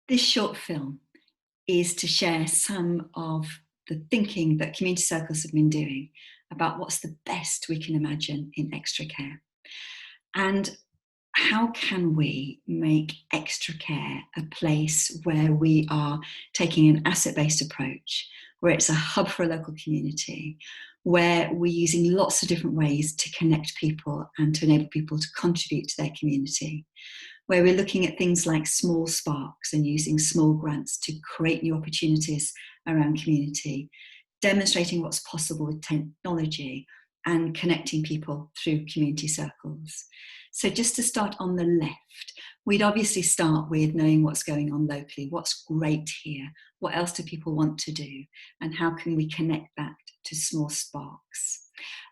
This short film is to share some of the thinking that community circles have been doing about what's the best we can imagine in extra care. And how can we make extra care a place where we are taking an asset-based approach, where it's a hub for a local community, where we're using lots of different ways to connect people and to enable people to contribute to their community, where we're looking at things like small sparks and using small grants to create new opportunities around community, demonstrating what's possible with technology and connecting people through community circles. So just to start on the left, we'd obviously start with knowing what's going on locally, what's great here, what else do people want to do, and how can we connect that to small sparks.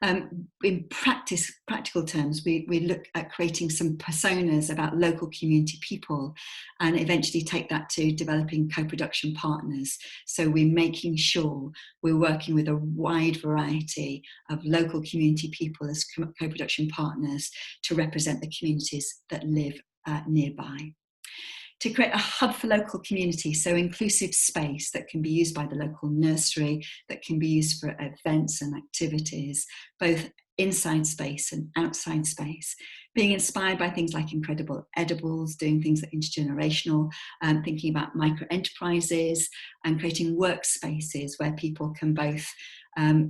In practical terms, we look at creating some personas about local community people and eventually take that to developing co-production partners. So we're making sure we're working with a wide variety of local community people as co-production partners to represent the communities that live nearby. To create a hub for local community, so inclusive space that can be used by the local nursery, that can be used for events and activities, both inside space and outside space, being inspired by things like incredible edibles, doing things that are intergenerational, thinking about micro enterprises and creating workspaces where people can both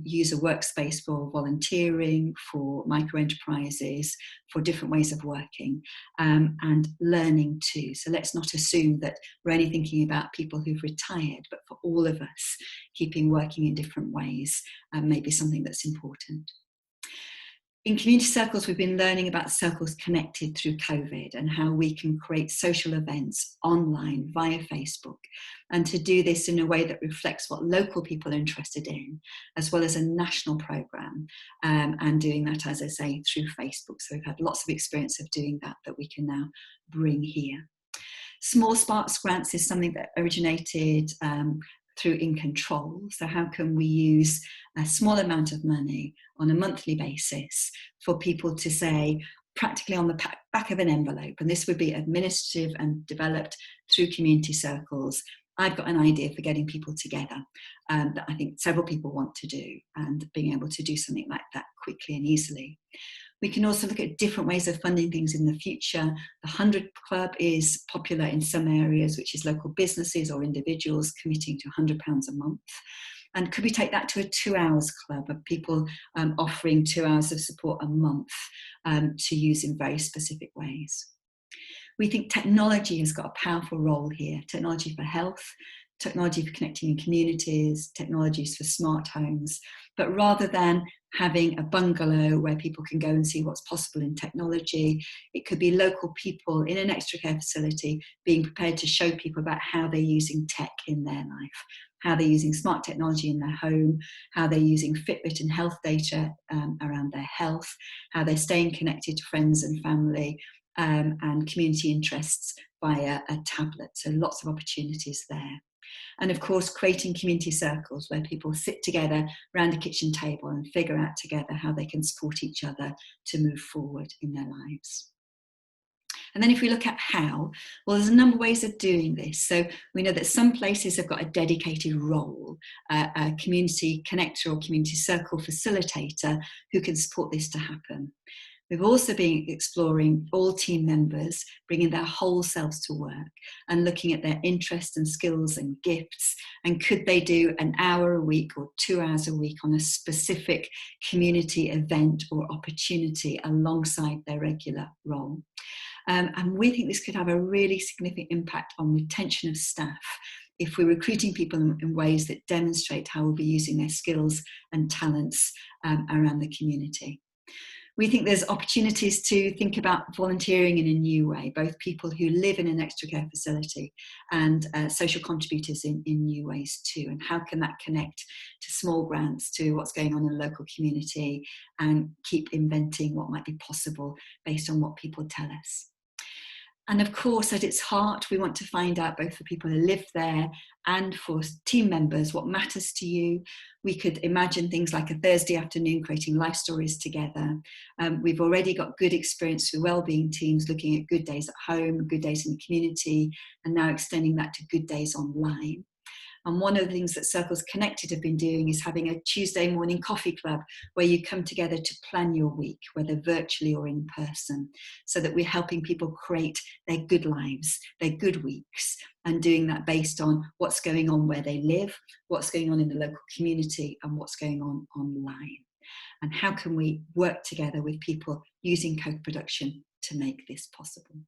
use a workspace for volunteering, for micro enterprises, for different ways of working, and learning too. So let's not assume that we're only thinking about people who've retired, but for all of us, keeping working in different ways may be something that's important. In community circles, we've been learning about circles connected through COVID and how we can create social events online via Facebook, and to do this in a way that reflects what local people are interested in, as well as a national programme, and doing that, as I say, through Facebook. So we've had lots of experience of doing that we can now bring here. Small Sparks Grants is something that originated through In Control. So how can we use a small amount of money on a monthly basis for people to say, practically on the back of an envelope, and this would be administrative and developed through community circles, I've got an idea for getting people together that I think several people want to do, and being able to do something like that quickly and easily. We can also look at different ways of funding things in the future. The 100 Club is popular in some areas, which is local businesses or individuals committing to £100 a month. And could we take that to a 2 hours club of people offering 2 hours of support a month to use in very specific ways? We think technology has got a powerful role here. Technology for health, technology for connecting in communities, technologies for smart homes. But rather than having a bungalow where people can go and see what's possible in technology, it could be local people in an extra care facility being prepared to show people about how they're using tech in their life, how they're using smart technology in their home, how they're using Fitbit and health data around their health, how they're staying connected to friends and family, and community interests via a tablet. So lots of opportunities there. And of course, creating community circles where people sit together around a kitchen table and figure out together how they can support each other to move forward in their lives. And then if we look at how, well, there's a number of ways of doing this. So we know that some places have got a dedicated role, a community connector or community circle facilitator who can support this to happen. We've also been exploring all team members, bringing their whole selves to work and looking at their interests and skills and gifts. And could they do an hour a week or 2 hours a week on a specific community event or opportunity alongside their regular role? And we think this could have a really significant impact on retention of staff if we're recruiting people in ways that demonstrate how we'll be using their skills and talents around the community. We think there's opportunities to think about volunteering in a new way, both people who live in an extra care facility and social contributors in new ways too. And how can that connect to small grants, to what's going on in the local community, and keep inventing what might be possible based on what people tell us. And of course, at its heart, we want to find out, both for people who live there and for team members, what matters to you. We could imagine things like a Thursday afternoon creating life stories together. We've already got good experience with wellbeing teams looking at good days at home, good days in the community, and now extending that to good days online. And one of the things that Circles Connected have been doing is having a Tuesday morning coffee club where you come together to plan your week, whether virtually or in person, so that we're helping people create their good lives, their good weeks, and doing that based on what's going on where they live, what's going on in the local community, and what's going on online. And how can we work together with people using co-production to make this possible?